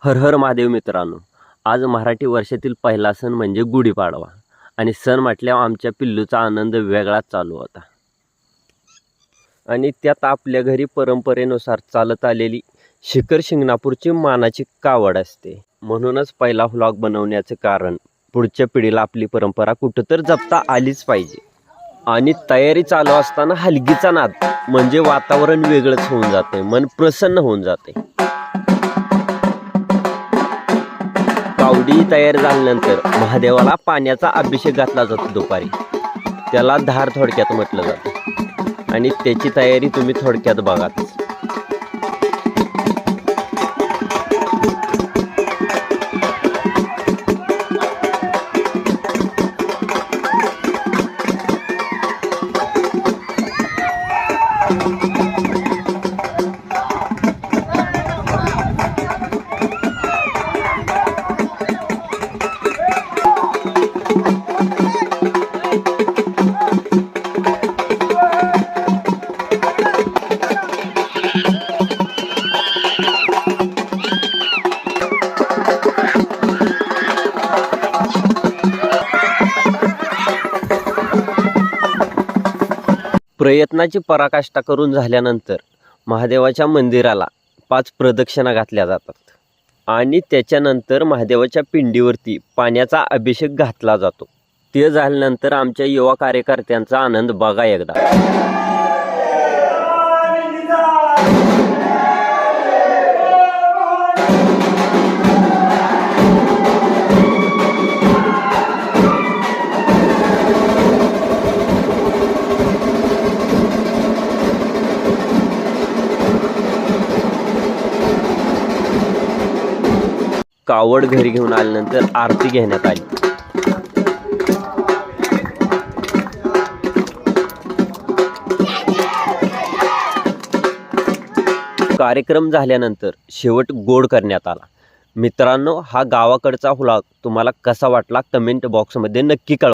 हर हर महादेव मित्रांनो, आज मराठी वर्षातील पहिला सण म्हणजे गुढीपाडवा आणि सण म्हटल्यावर आमच्या पिल्लूचा आनंद वेगळाच चालू होता. आणि त्यात आपल्या घरी परंपरेनुसार चालत आलेली शिखर शिंगणापूरची मानाची कावड असते. म्हणूनच पहिला व्लॉग बनवण्याचे कारण पुढच्या पिढीला आपली परंपरा कुठं तर जपता आलीच पाहिजे. आणि तयारी चालू असताना हलगीचा नाद म्हणजे वातावरण वेगळंच होऊन जाते, मन प्रसन्न होऊन जाते. कावडी तयार झाल्यानंतर महादेवाला पाण्याचा अभिषेक घातला जातो दुपारी. त्याला धार थोडक्यात म्हटलं जातं आणि त्याची तयारी तुम्ही थोडक्यात बघाच. प्रयत्नाची पराकाष्ठा करून झाल्यानंतर महादेवाच्या मंदिराला 5 प्रदक्षिणा घातल्या जातात आणि त्याच्यानंतर महादेवाच्या पिंडीवरती पाण्याचा अभिषेक घातला जातो. ते झाल्यानंतर आमच्या युवा कार्यकर्त्यांचा आनंद बघा एकदा. कावड घरी घेऊन आल्यानंतर आरती घेण्यात आली. कार्यक्रम झाल्यानंतर शेवट गोड करण्यात आला. मित्रांनो, हा गावाकडचा व्लॉग तुम्हाला कसा वाटला कमेंट बॉक्समध्ये नक्की कळवा.